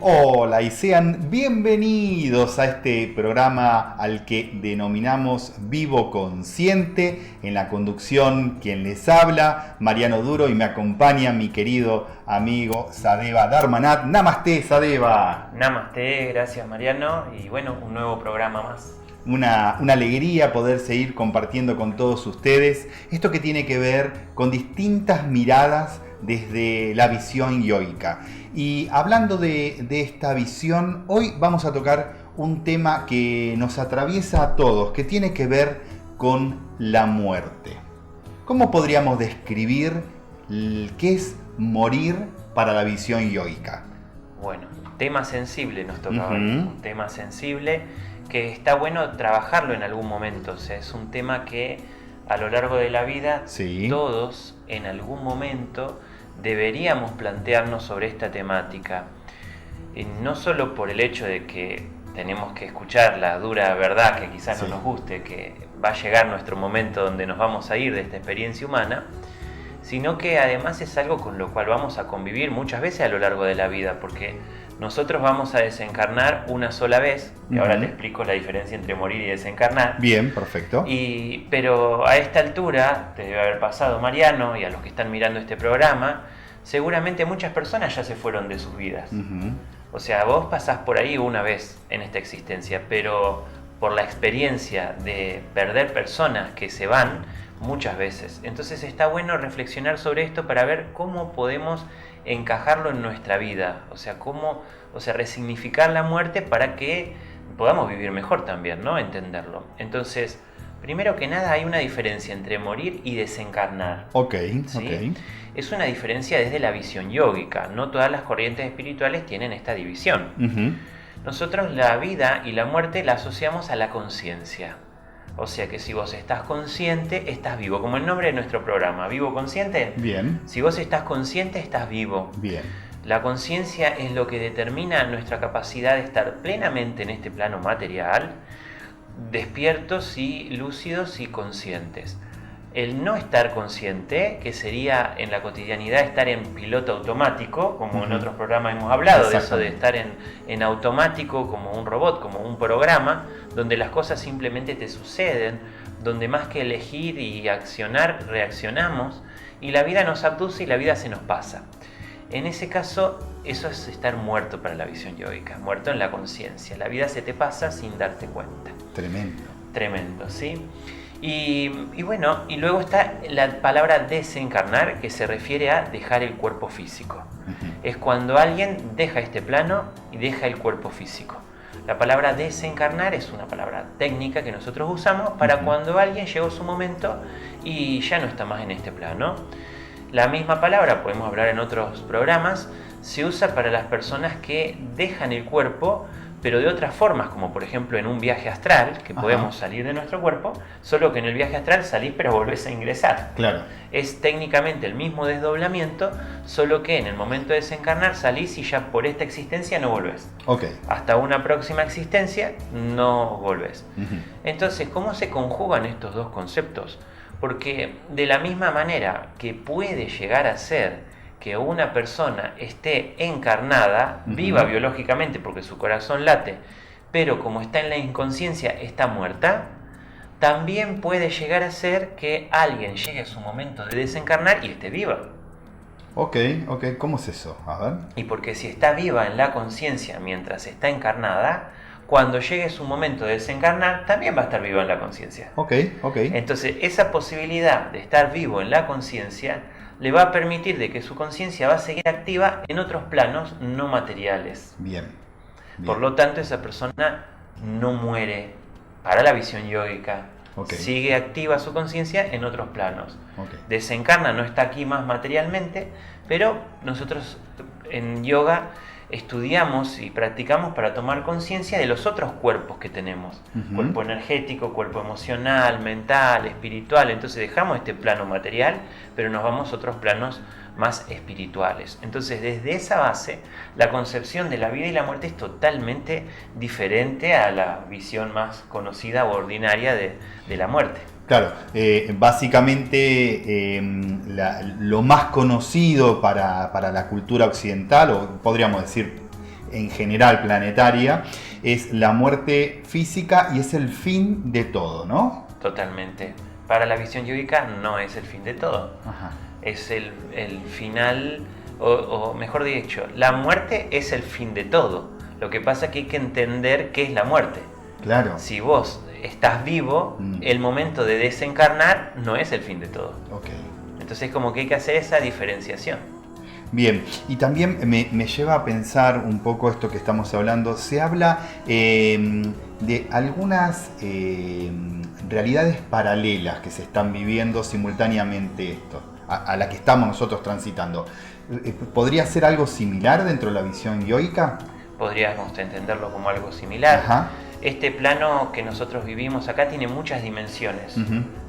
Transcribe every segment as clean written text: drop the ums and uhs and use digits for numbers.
Hola y sean bienvenidos a este programa al que denominamos Vivo Consciente. En la conducción, quien les habla, Mariano Duro, y me acompaña mi querido amigo Sadeva Dharmanath. Namaste, Sadeva. Namaste, gracias Mariano, y bueno, un nuevo programa más. Una alegría poder seguir compartiendo con todos ustedes esto que tiene que ver con distintas miradas desde la visión yógica. Y hablando de esta visión, hoy vamos a tocar un tema que nos atraviesa a todos, que tiene que ver con la muerte. ¿Cómo podríamos describir qué es morir para la visión yógica? Bueno, tema sensible nos toca hoy, un tema sensible que está bueno trabajarlo en algún momento. O sea, es un tema que a lo largo de la vida todos en algún momento deberíamos plantearnos sobre esta temática, no solo por el hecho de que tenemos que escuchar la dura verdad que quizás no nos guste, que va a llegar nuestro momento donde nos vamos a ir de esta experiencia humana, sino que además es algo con lo cual vamos a convivir muchas veces a lo largo de la vida, porque nosotros vamos a desencarnar una sola vez, y ahora te explico la diferencia entre morir y desencarnar. Bien, perfecto. Pero a esta altura, te debe haber pasado Mariano, y a los que están mirando este programa, seguramente muchas personas ya se fueron de sus vidas. O sea, vos pasás por ahí una vez en esta existencia, pero por la experiencia de perder personas que se van, muchas veces. Entonces está bueno reflexionar sobre esto para ver cómo podemos encajarlo en nuestra vida, o sea, resignificar la muerte para que podamos vivir mejor también, ¿no? Entenderlo. Entonces, primero que nada hay una diferencia entre morir y desencarnar. ¿Sí? Es una diferencia desde la visión yógica. No todas las corrientes espirituales tienen esta división. Nosotros la vida y la muerte la asociamos a la conciencia. O sea que si vos estás consciente, estás vivo. Como el nombre de nuestro programa, ¿Vivo Consciente? Bien. Si vos estás consciente, estás vivo. Bien. La conciencia es lo que determina nuestra capacidad de estar plenamente en este plano material, despiertos y lúcidos y conscientes. El no estar consciente, que sería en la cotidianidad estar en piloto automático, como en otros programas hemos hablado, de eso de estar en automático como un robot, como un programa, donde las cosas simplemente te suceden, donde más que elegir y accionar, reaccionamos, y la vida nos abduce y la vida se nos pasa. En ese caso, eso es estar muerto para la visión yógica, muerto en la conciencia. La vida se te pasa sin darte cuenta. Tremendo, ¿sí? Y bueno, y luego está la palabra desencarnar, que se refiere a dejar el cuerpo físico. Es cuando alguien deja este plano y deja el cuerpo físico. La palabra desencarnar es una palabra técnica que nosotros usamos para cuando alguien llegó su momento y ya no está más en este plano. La misma palabra, podemos hablar en otros programas, se usa para las personas que dejan el cuerpo, pero de otras formas, como por ejemplo en un viaje astral, que podemos salir de nuestro cuerpo, solo que en el viaje astral salís pero volvés a ingresar. Claro. Es técnicamente el mismo desdoblamiento, solo que en el momento de desencarnar salís y ya por esta existencia no volvés. Hasta una próxima existencia no volvés. Entonces, ¿cómo se conjugan estos dos conceptos? Porque de la misma manera que puede llegar a ser que una persona esté encarnada, viva biológicamente porque su corazón late, pero como está en la inconsciencia está muerta, también puede llegar a ser que alguien llegue a su momento de desencarnar y esté viva. ¿Cómo es eso? A ver. Y porque si está viva en la conciencia mientras está encarnada, cuando llegue su momento de desencarnar, también va a estar vivo en la conciencia. Entonces, esa posibilidad de estar vivo en la conciencia le va a permitir de que su conciencia va a seguir activa en otros planos no materiales. Bien. Por lo tanto, esa persona no muere para la visión yógica. Sigue activa su conciencia en otros planos. Desencarna, no está aquí más materialmente, pero nosotros en yoga estudiamos y practicamos para tomar conciencia de los otros cuerpos que tenemos. Cuerpo energético, cuerpo emocional, mental, espiritual. Entonces dejamos este plano material, pero nos vamos a otros planos más espirituales. Entonces, desde esa base, la concepción de la vida y la muerte es totalmente diferente a la visión más conocida o ordinaria de la muerte. Claro, básicamente lo más conocido para la cultura occidental, o podríamos decir en general planetaria, es la muerte física y es el fin de todo, ¿no? Totalmente. Para la visión yógica no es el fin de todo. Ajá. Es el final, o mejor dicho, la muerte es el fin de todo. Lo que pasa es que hay que entender qué es la muerte. Claro. Si vos estás vivo, el momento de desencarnar no es el fin de todo. Okay. Entonces como que hay que hacer esa diferenciación. Bien, y también me lleva a pensar un poco esto que estamos hablando. Se habla de algunas realidades paralelas que se están viviendo simultáneamente esto, a la que estamos nosotros transitando. ¿Podría ser algo similar dentro de la visión yógica? Podríamos entenderlo como algo similar. Ajá. Este plano que nosotros vivimos acá tiene muchas dimensiones,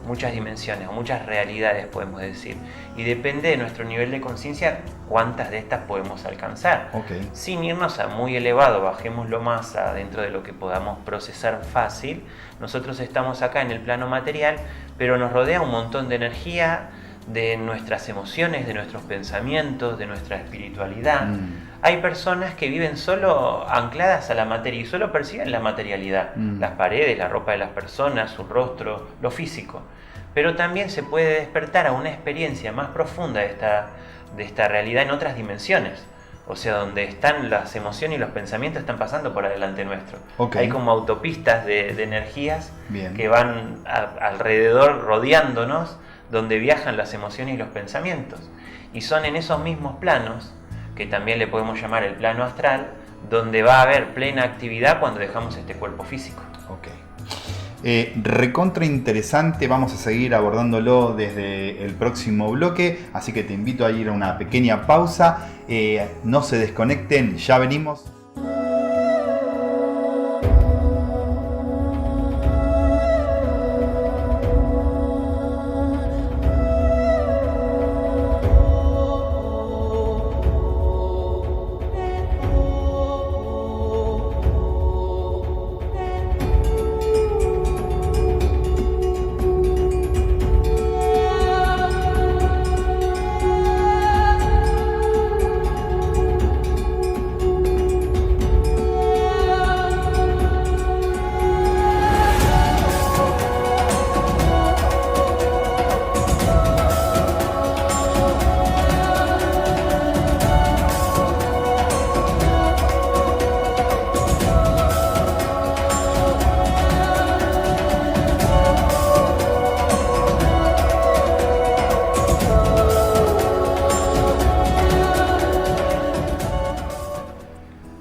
muchas dimensiones o muchas realidades, podemos decir. Y depende de nuestro nivel de conciencia cuántas de estas podemos alcanzar. Okay. Sin irnos a muy elevado, bajémoslo más adentro de lo que podamos procesar fácil. Nosotros estamos acá en el plano material, pero nos rodea un montón de energía, de nuestras emociones, de nuestros pensamientos, de nuestra espiritualidad. Hay personas que viven solo ancladas a la materia y solo perciben la materialidad, las paredes, la ropa de las personas, su rostro, lo físico. Pero también se puede despertar a una experiencia más profunda de esta realidad en otras dimensiones. O sea, donde están las emociones y los pensamientos están pasando por adelante nuestro. Okay. Hay como autopistas de energías Bien. que van alrededor rodeándonos, donde viajan las emociones y los pensamientos. Y son en esos mismos planos, que también le podemos llamar el plano astral, donde va a haber plena actividad cuando dejamos este cuerpo físico. Ok. Recontra interesante, vamos a seguir abordándolo desde el próximo bloque, así que te invito a ir a una pequeña pausa. No se desconecten, ya venimos.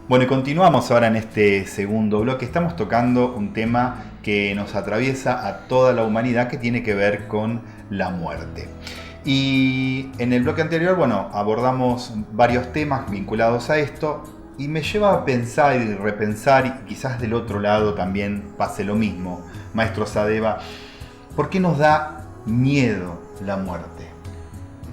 Bueno, y continuamos ahora en este segundo bloque. Estamos tocando un tema que nos atraviesa a toda la humanidad, que tiene que ver con la muerte. Y en el bloque anterior, bueno, abordamos varios temas vinculados a esto, y me lleva a pensar y repensar, y quizás del otro lado también pase lo mismo, Maestro Sadeva. ¿Por qué nos da miedo la muerte?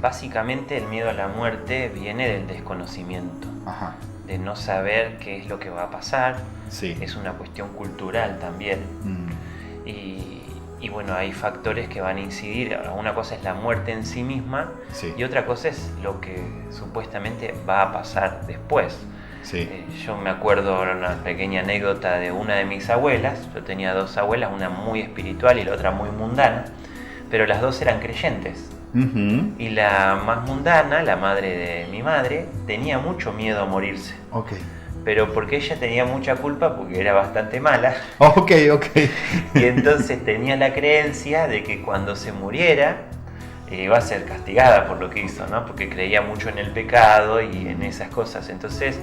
Básicamente el miedo a la muerte viene del desconocimiento. Ajá. De no saber qué es lo que va a pasar. Sí. Es una cuestión cultural también. Y bueno, hay factores que van a incidir. Una cosa es la muerte en sí misma, sí, y otra cosa es lo que supuestamente va a pasar después. Sí. Yo me acuerdo una pequeña anécdota de una de mis abuelas. Yo tenía dos abuelas, una muy espiritual y la otra muy mundana, pero las dos eran creyentes. Y la más mundana, la madre de mi madre, tenía mucho miedo a morirse. Okay. Pero porque ella tenía mucha culpa, porque era bastante mala. Ok. Y entonces tenía la creencia de que cuando se muriera iba a ser castigada por lo que hizo, ¿no? Porque creía mucho en el pecado y en esas cosas. Entonces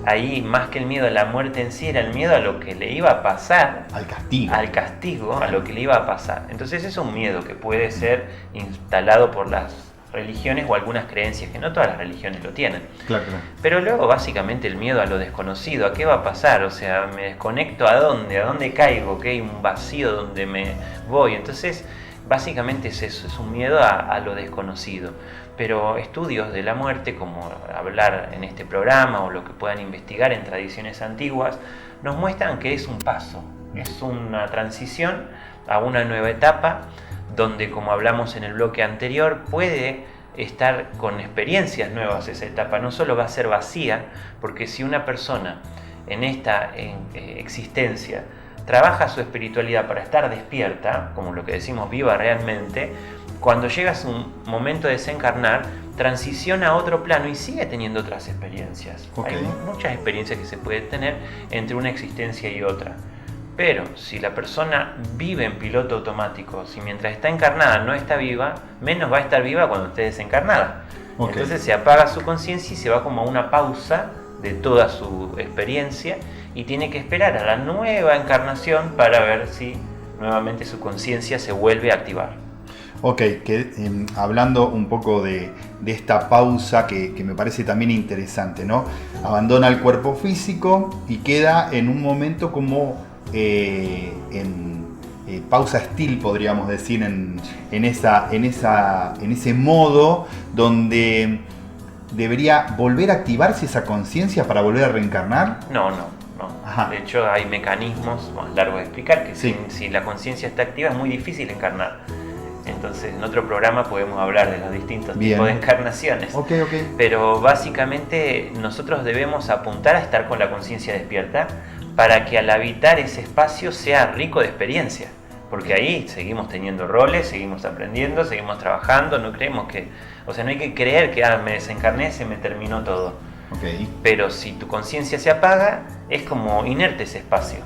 ahí, más que el miedo a la muerte en sí, era el miedo a lo que le iba a pasar. Al castigo. Al castigo, a lo que le iba a pasar. Entonces es un miedo que puede ser instalado por las religiones o algunas creencias, que no todas las religiones lo tienen. Claro, claro. Pero luego básicamente el miedo a lo desconocido, ¿a qué va a pasar? O sea, me desconecto ¿a dónde? ¿A dónde caigo? ¿Que hay un vacío donde me voy? Entonces, básicamente es eso, es un miedo a lo desconocido. Pero estudios de la muerte, como hablar en este programa o lo que puedan investigar en tradiciones antiguas, nos muestran que es un paso, es una transición a una nueva etapa donde, como hablamos en el bloque anterior, puede estar con experiencias nuevas esa etapa. No solo va a ser vacía, porque si una persona en esta existencia trabaja su espiritualidad para estar despierta, como lo que decimos viva realmente, cuando llega su momento de desencarnar, transiciona a otro plano y sigue teniendo otras experiencias. Okay. Hay muchas experiencias que se pueden tener entre una existencia y otra. Pero si la persona vive en piloto automático, si mientras está encarnada no está viva, menos va a estar viva cuando esté desencarnada. Okay. Entonces se apaga su conciencia y se va como a una pausa de toda su experiencia y tiene que esperar a la nueva encarnación para ver si nuevamente su conciencia se vuelve a activar. Ok, hablando un poco de esta pausa que me parece también interesante, ¿no? Abandona el cuerpo físico y queda en un momento como pausa estil, podríamos decir, en ese modo donde debería volver a activarse esa conciencia para volver a reencarnar. No. Ajá. De hecho, hay mecanismos más largos de explicar que sí. si la conciencia está activa es muy difícil encarnar. Entonces, en otro programa podemos hablar de los distintos tipos de encarnaciones. Okay. Pero básicamente nosotros debemos apuntar a estar con la conciencia despierta para que al habitar ese espacio sea rico de experiencia. Porque ahí seguimos teniendo roles, seguimos aprendiendo, seguimos trabajando, no creemos que... O sea, no hay que creer que me desencarné, se me terminó todo. Okay. Pero si tu conciencia se apaga, es como inerte ese espacio.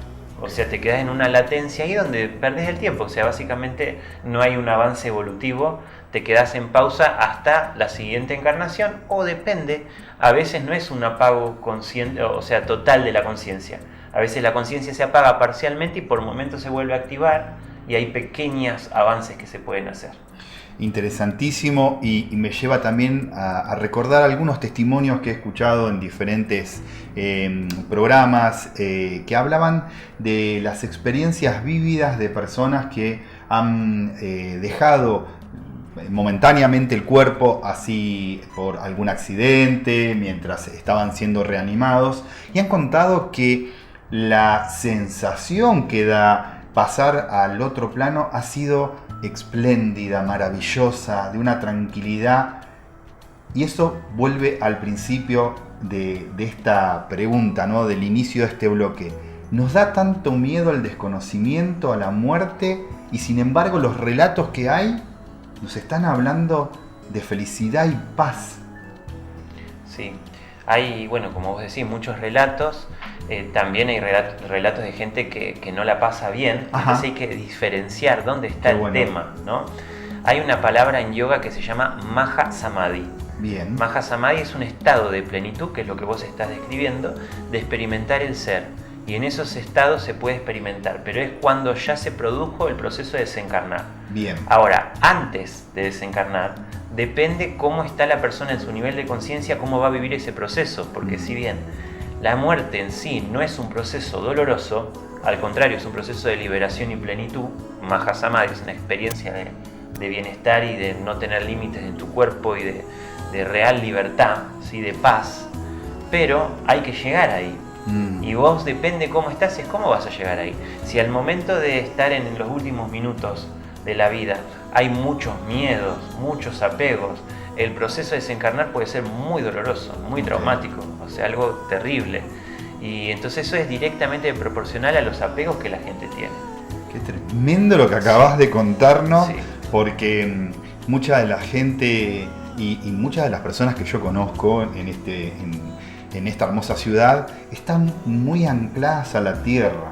O sea, te quedas en una latencia ahí donde perdés el tiempo. O sea, básicamente no hay un avance evolutivo. Te quedas en pausa hasta la siguiente encarnación. O depende, a veces no es un apago consciente, o sea, total de la conciencia. A veces la conciencia se apaga parcialmente y por momentos se vuelve a activar. Y hay pequeños avances que se pueden hacer. Interesantísimo, y me lleva también a recordar algunos testimonios que he escuchado en diferentes programas que hablaban de las experiencias vívidas de personas que han dejado momentáneamente el cuerpo así por algún accidente mientras estaban siendo reanimados, y han contado que la sensación que da pasar al otro plano ha sido espléndida, maravillosa, de una tranquilidad. Y eso vuelve al principio de esta pregunta, ¿no? Del inicio de este bloque. ¿Nos da tanto miedo el desconocimiento, a la muerte? Y sin embargo los relatos que hay nos están hablando de felicidad y paz. Sí, hay, bueno, como vos decís, muchos relatos. También hay relatos de gente que no la pasa bien. Ajá. Entonces hay que diferenciar dónde está el tema, ¿no? Hay una palabra en yoga que se llama Maha Samadhi. Bien. Maha Samadhi es un estado de plenitud, que es lo que vos estás describiendo, de experimentar el ser. Y en esos estados se puede experimentar, pero es cuando ya se produjo el proceso de desencarnar. Bien. Ahora, antes de desencarnar, depende cómo está la persona en su nivel de conciencia, cómo va a vivir ese proceso. Porque si bien la muerte en sí no es un proceso doloroso, al contrario, es un proceso de liberación y plenitud. Maha Samadhi es una experiencia de bienestar y de no tener límites en tu cuerpo y de real libertad, ¿sí? De paz. Pero hay que llegar ahí. Y vos, depende cómo estás, es cómo vas a llegar ahí. Si al momento de estar en los últimos minutos de la vida hay muchos miedos, muchos apegos, el proceso de desencarnar puede ser muy doloroso, muy traumático, o sea, algo terrible. Y entonces eso es directamente proporcional a los apegos que la gente tiene. Qué tremendo lo que acabas de contarnos, Sí. Porque mucha de la gente y muchas de las personas que yo conozco en esta hermosa ciudad están muy ancladas a la tierra,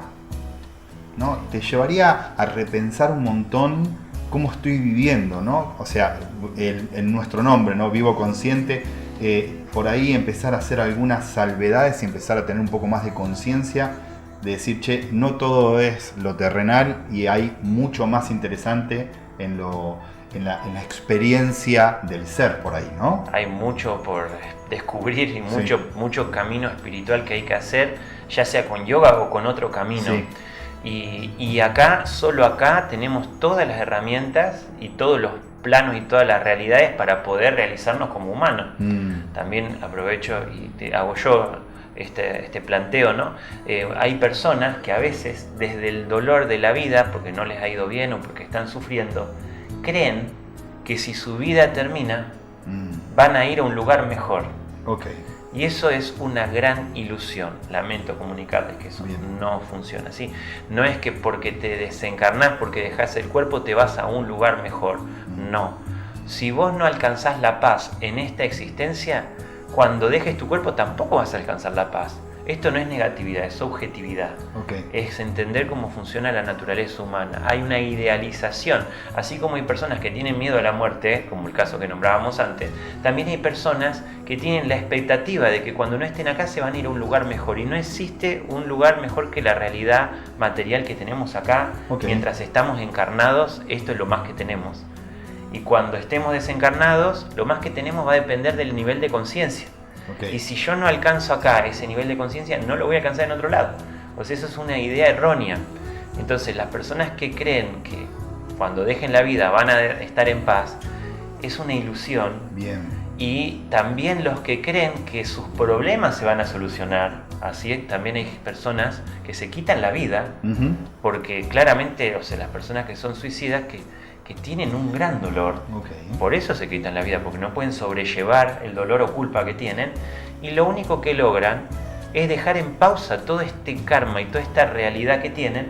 ¿no? Te llevaría a repensar un montón cómo estoy viviendo, ¿no? O sea, en nuestro nombre, ¿no? Vivo Consciente, por ahí empezar a hacer algunas salvedades y empezar a tener un poco más de conciencia, de decir, che, no todo es lo terrenal y hay mucho más interesante en lo en la experiencia del ser por ahí, ¿no? Hay mucho por descubrir y Sí. mucho camino espiritual que hay que hacer, ya sea con yoga o con otro camino. Sí. Y acá, solo acá, tenemos todas las herramientas y todos los planos y todas las realidades para poder realizarnos como humanos. También aprovecho y te hago yo este planteo, ¿no? Hay personas que a veces, desde el dolor de la vida, porque no les ha ido bien o porque están sufriendo, creen que si su vida termina, van a ir a un lugar mejor. Ok. Y eso es una gran ilusión. Lamento comunicarles que eso Bien. no funciona así. No es que porque te desencarnás, porque dejás el cuerpo, te vas a un lugar mejor. No. Si vos no alcanzás la paz en esta existencia, cuando dejes tu cuerpo tampoco vas a alcanzar la paz. Esto no es negatividad, es objetividad. Okay. Es entender cómo funciona la naturaleza humana. Hay una idealización. Así como hay personas que tienen miedo a la muerte, como el caso que nombrábamos antes, también hay personas que tienen la expectativa de que cuando no estén acá se van a ir a un lugar mejor. Y no existe un lugar mejor que la realidad material que tenemos acá. Okay. Mientras estamos encarnados, esto es lo más que tenemos. Y cuando estemos desencarnados, lo más que tenemos va a depender del nivel de conciencia. Okay. Y si yo no alcanzo acá ese nivel de conciencia, no lo voy a alcanzar en otro lado. O sea, eso es una idea errónea. Entonces, las personas que creen que cuando dejen la vida van a estar en paz, es una ilusión. Bien. Y también los que creen que sus problemas se van a solucionar. Así también hay personas que se quitan la vida, porque claramente, o sea, las personas que son suicidas que tienen un gran dolor, por eso se quitan la vida, porque no pueden sobrellevar el dolor o culpa que tienen, y lo único que logran es dejar en pausa todo este karma y toda esta realidad que tienen.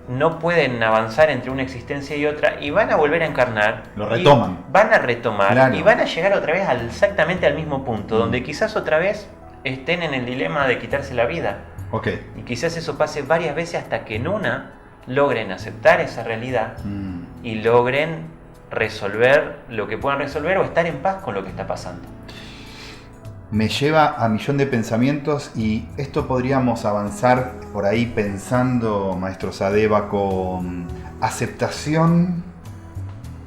No pueden avanzar entre una existencia y otra y van a volver a encarnar. Lo retoman. Van a retomar, claro. Y van a llegar otra vez exactamente al mismo punto, donde quizás otra vez estén en el dilema de quitarse la vida. Okay. Y quizás eso pase varias veces hasta que en una logren aceptar esa realidad y logren resolver lo que puedan resolver o estar en paz con lo que está pasando. Me lleva a millón de pensamientos y esto podríamos avanzar por ahí pensando, maestro Sadeva, con aceptación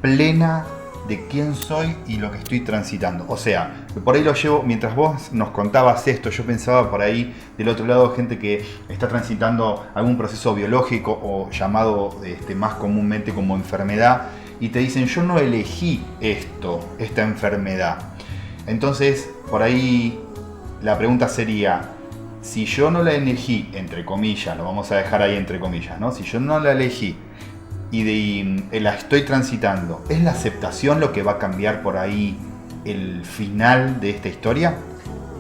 plena de quién soy y lo que estoy transitando. O sea, por ahí lo llevo, mientras vos nos contabas esto, yo pensaba por ahí del otro lado gente que está transitando algún proceso biológico o llamado más comúnmente como enfermedad y te dicen yo no elegí esta enfermedad. Entonces, por ahí la pregunta sería, si yo no la elegí, entre comillas, lo vamos a dejar ahí entre comillas, ¿no? Si yo no la elegí y la estoy transitando, ¿es la aceptación lo que va a cambiar por ahí el final de esta historia?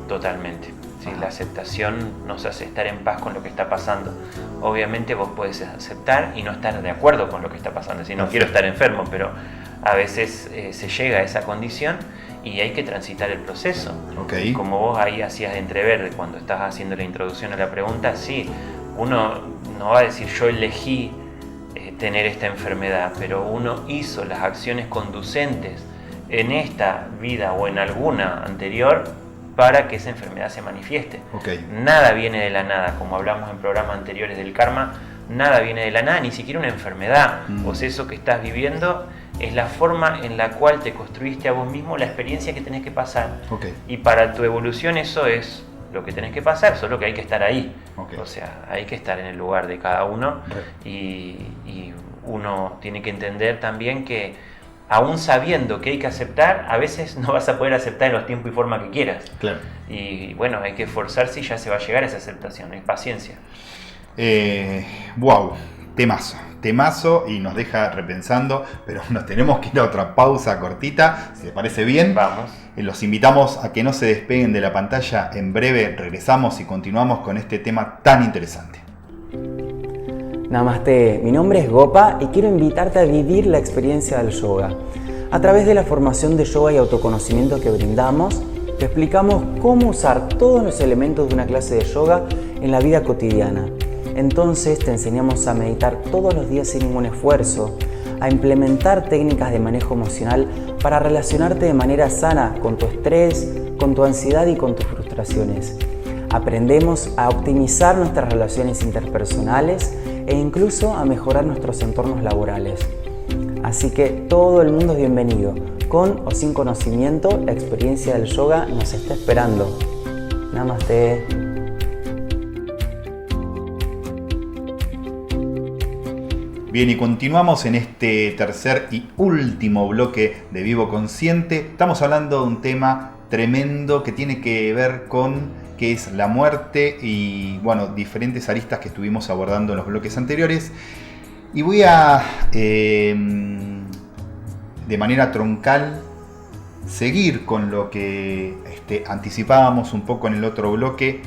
Totalmente. Sí, la aceptación nos hace estar en paz con lo que está pasando. Obviamente vos podés aceptar y no estar de acuerdo con lo que está pasando. Si no quiero estar enfermo, pero a veces se llega a esa condición y hay que transitar el proceso. Okay. Como vos ahí hacías de entrever cuando estás haciendo la introducción a la pregunta, sí, uno no va a decir yo elegí tener esta enfermedad, pero uno hizo las acciones conducentes en esta vida o en alguna anterior para que esa enfermedad se manifieste. Okay. Nada viene de la nada, como hablamos en programas anteriores del karma, nada viene de la nada, ni siquiera una enfermedad. O sea, eso que estás viviendo es la forma en la cual te construiste a vos mismo la experiencia que tenés que pasar. Okay. Y para tu evolución eso es lo que tenés que pasar, solo que hay que estar ahí. Okay. O sea, hay que estar en el lugar de cada uno. Y uno tiene que entender también que aún sabiendo que hay que aceptar, a veces no vas a poder aceptar en los tiempos y forma que quieras. Claro. Y bueno, hay que esforzarse y ya se va a llegar a esa aceptación, es paciencia. Wow, temazo y nos deja repensando, pero nos tenemos que ir a otra pausa cortita, si te parece bien. Vamos. Los invitamos a que no se despeguen de la pantalla, en breve regresamos y continuamos con este tema tan interesante. Namaste, mi nombre es Gopa y quiero invitarte a vivir la experiencia del yoga. A través de la formación de yoga y autoconocimiento que brindamos, te explicamos cómo usar todos los elementos de una clase de yoga en la vida cotidiana. Entonces te enseñamos a meditar todos los días sin ningún esfuerzo, a implementar técnicas de manejo emocional para relacionarte de manera sana con tu estrés, con tu ansiedad y con tus frustraciones. Aprendemos a optimizar nuestras relaciones interpersonales e incluso a mejorar nuestros entornos laborales. Así que todo el mundo es bienvenido. Con o sin conocimiento, la experiencia del yoga nos está esperando. Namaste. Bien, y continuamos en este tercer y último bloque de Vivo Consciente. Estamos hablando de un tema tremendo que tiene que ver con qué es la muerte y, bueno, diferentes aristas que estuvimos abordando en los bloques anteriores. Y voy a, de manera troncal, seguir con lo que anticipábamos un poco en el otro bloque,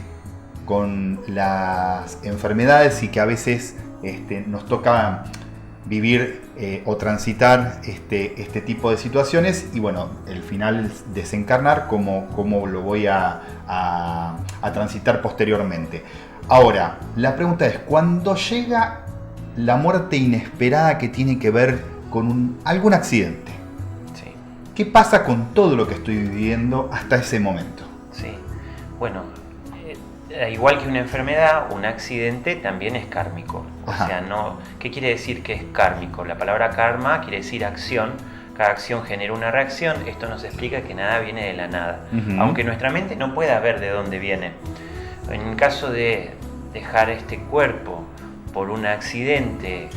con las enfermedades y que a veces nos toca vivir o transitar este tipo de situaciones y bueno, el final es desencarnar, como lo voy a transitar posteriormente. Ahora, la pregunta es, cuando llega la muerte inesperada que tiene que ver con algún accidente, Sí. ¿qué pasa con todo lo que estoy viviendo hasta ese momento? Sí, bueno, igual que una enfermedad, un accidente también es kármico. Ajá. O sea, no, ¿qué quiere decir que es kármico? La palabra karma quiere decir acción. Cada acción genera una reacción. Esto nos explica que nada viene de la nada. Aunque nuestra mente no pueda ver de dónde viene. En el caso de dejar este cuerpo por un accidente,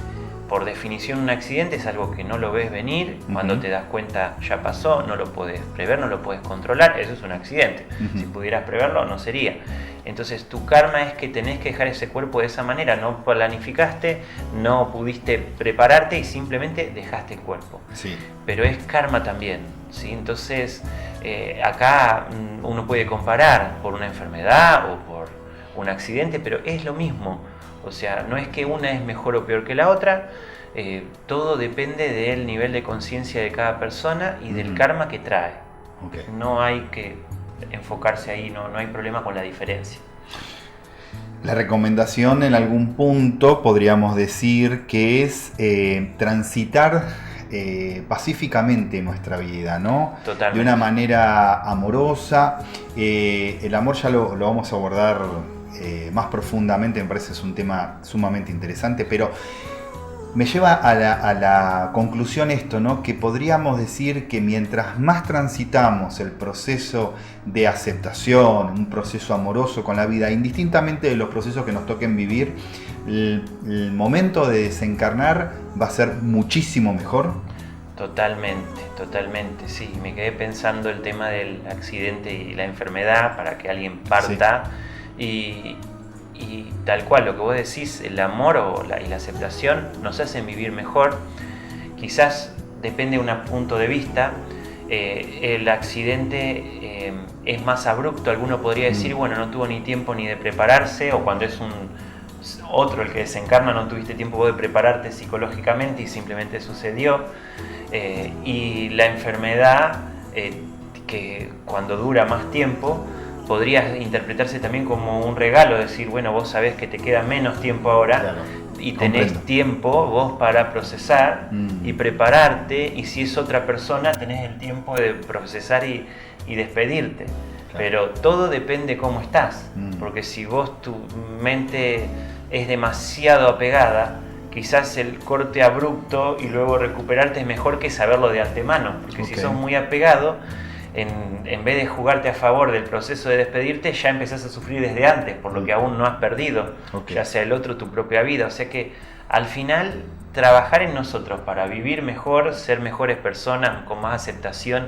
por definición un accidente es algo que no lo ves venir, cuando te das cuenta ya pasó, no lo puedes prever, no lo puedes controlar, eso es un accidente. Si pudieras preverlo no sería. Entonces tu karma es que tenés que dejar ese cuerpo de esa manera, no planificaste, no pudiste prepararte y simplemente dejaste el cuerpo. Sí. Pero es karma también, ¿sí? Entonces acá uno puede comparar por una enfermedad o por un accidente, pero es lo mismo. O sea, no es que una es mejor o peor que la otra, todo depende del nivel de conciencia de cada persona y del karma que trae. Okay. No hay que enfocarse ahí, no hay problema con la diferencia. La recomendación en algún punto podríamos decir que es transitar pacíficamente nuestra vida, ¿no? Totalmente. De una manera amorosa. El amor ya lo vamos a abordar más profundamente, me parece que es un tema sumamente interesante, pero me lleva a la conclusión esto, ¿no? Que podríamos decir que mientras más transitamos el proceso de aceptación, un proceso amoroso con la vida, indistintamente de los procesos que nos toquen vivir, el momento de desencarnar va a ser muchísimo mejor. Totalmente, sí. Me quedé pensando el tema del accidente y la enfermedad para que alguien parta. Sí. Y tal cual, lo que vos decís, el amor y la aceptación nos hacen vivir mejor. Quizás depende de un punto de vista. El accidente es más abrupto. Alguno podría decir, bueno, no tuvo ni tiempo ni de prepararse, o cuando es otro el que desencarna, no tuviste tiempo vos de prepararte psicológicamente y simplemente sucedió. Y la enfermedad, que cuando dura más tiempo, podría interpretarse también como un regalo, decir, bueno, vos sabés que te queda menos tiempo ahora, claro, y tenés tiempo vos para procesar y prepararte, y si es otra persona tenés el tiempo de procesar y despedirte. Claro. Pero todo depende cómo estás, porque si vos tu mente es demasiado apegada, quizás el corte abrupto y luego recuperarte es mejor que saberlo de antemano, porque si sos muy apegado, en vez de jugarte a favor del proceso de despedirte, ya empezás a sufrir desde antes, por lo que aún no has perdido, ya sea el otro tu propia vida. O sea que al final trabajar en nosotros para vivir mejor, ser mejores personas, con más aceptación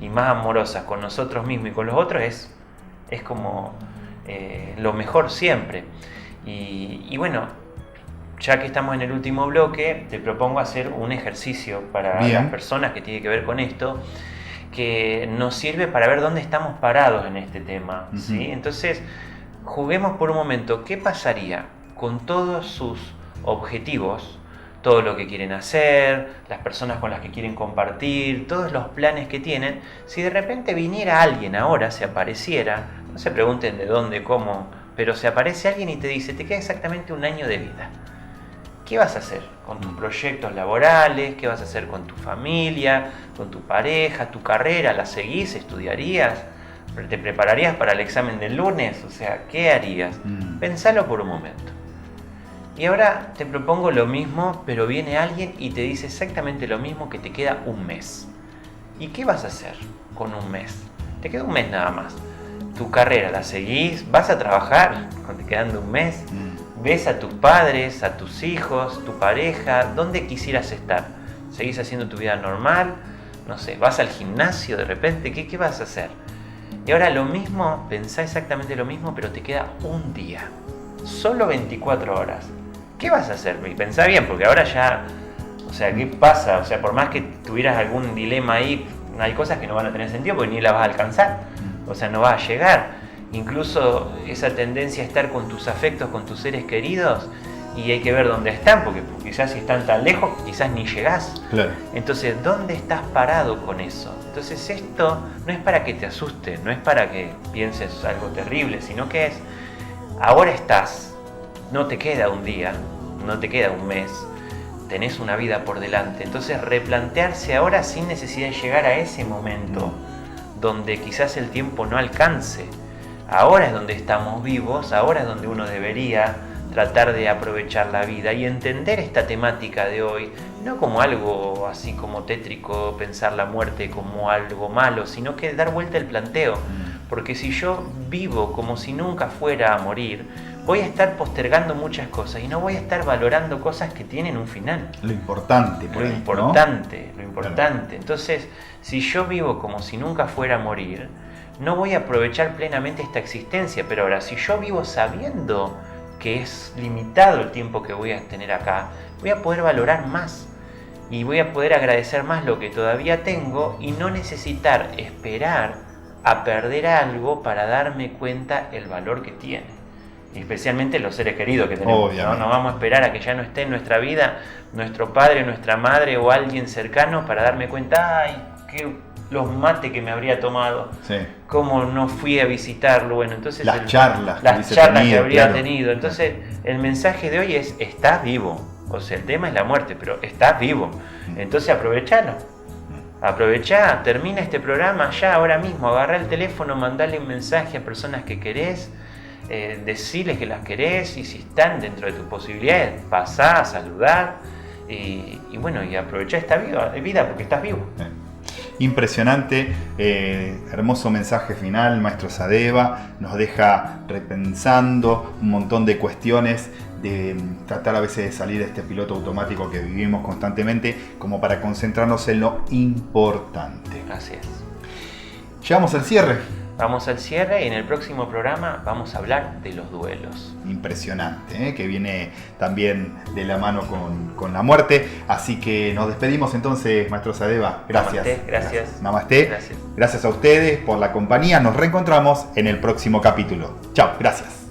y más amorosas con nosotros mismos y con los otros es como lo mejor siempre. Y bueno, ya que estamos en el último bloque, te propongo hacer un ejercicio para las personas que tiene que ver con esto, que nos sirve para ver dónde estamos parados en este tema, ¿sí? Entonces, juguemos por un momento, ¿qué pasaría con todos sus objetivos, todo lo que quieren hacer, las personas con las que quieren compartir, todos los planes que tienen, si de repente viniera alguien ahora, se apareciera, no se pregunten de dónde, cómo, pero se aparece alguien y te dice, te queda exactamente un año de vida? ¿Qué vas a hacer con tus proyectos laborales? ¿Qué vas a hacer con tu familia, con tu pareja, tu carrera? ¿La seguís? ¿Estudiarías? ¿Te prepararías para el examen del lunes? O sea, ¿qué harías? Pensalo por un momento. Y ahora te propongo lo mismo, pero viene alguien y te dice exactamente lo mismo, que te queda un mes. ¿Y qué vas a hacer con un mes? Te queda un mes nada más. Tu carrera la seguís, vas a trabajar, te quedando un mes. Ves a tus padres, a tus hijos, tu pareja, ¿dónde quisieras estar? ¿Seguís haciendo tu vida normal? No sé, ¿vas al gimnasio de repente? ¿Qué vas a hacer? Y ahora lo mismo, pensá exactamente lo mismo, pero te queda un día. Solo 24 horas. ¿Qué vas a hacer? Y pensá bien, porque ahora ya, o sea, ¿qué pasa? O sea, por más que tuvieras algún dilema ahí, hay cosas que no van a tener sentido porque ni las vas a alcanzar. O sea, no vas a llegar. Incluso esa tendencia a estar con tus afectos, con tus seres queridos, y hay que ver dónde están, porque quizás si están tan lejos, quizás ni llegás. Claro. Entonces, ¿dónde estás parado con eso? Entonces, esto no es para que te asuste, no es para que pienses algo terrible, sino que es, ahora estás, no te queda un día, no te queda un mes, tenés una vida por delante. Entonces, replantearse ahora sin necesidad de llegar a ese momento donde quizás el tiempo no alcance. Ahora es donde estamos vivos, ahora es donde uno debería tratar de aprovechar la vida y entender esta temática de hoy, no como algo así como tétrico, pensar la muerte como algo malo, sino que dar vuelta el planteo. Porque si yo vivo como si nunca fuera a morir, voy a estar postergando muchas cosas y no voy a estar valorando cosas que tienen un final. Lo importante, por Lo ahí, importante, ¿no? lo importante. Claro. Entonces, si yo vivo como si nunca fuera a morir, no voy a aprovechar plenamente esta existencia. Pero ahora, si yo vivo sabiendo que es limitado el tiempo que voy a tener acá, voy a poder valorar más y voy a poder agradecer más lo que todavía tengo y no necesitar esperar a perder algo para darme cuenta el valor que tiene. Y especialmente los seres queridos que tenemos, ¿no? No vamos a esperar a que ya no esté en nuestra vida nuestro padre, nuestra madre o alguien cercano para darme cuenta, ay, qué los mates que me habría tomado, sí, cómo no fui a visitarlo, bueno, entonces las charlas que habría tenido. Entonces el mensaje de hoy es, estás vivo, o sea, el tema es la muerte, pero estás vivo, entonces aprovechalo. Aprovechá, termina este programa ya ahora mismo, agarrá el teléfono, mandale un mensaje a personas que querés, decirles que las querés, y si están dentro de tus posibilidades, pasá a saludar y bueno, y aprovechá esta vida porque estás vivo. Impresionante, hermoso mensaje final, maestro Sadeva, nos deja repensando un montón de cuestiones, de tratar a veces de salir de este piloto automático que vivimos constantemente, como para concentrarnos en lo importante. Así es. Llegamos al cierre. Vamos al cierre y en el próximo programa vamos a hablar de los duelos. Impresionante, que viene también de la mano con la muerte. Así que nos despedimos entonces, maestro Sadeva. Gracias. Namaste, gracias. Namaste. Gracias. Gracias a ustedes por la compañía. Nos reencontramos en el próximo capítulo. Chao, gracias.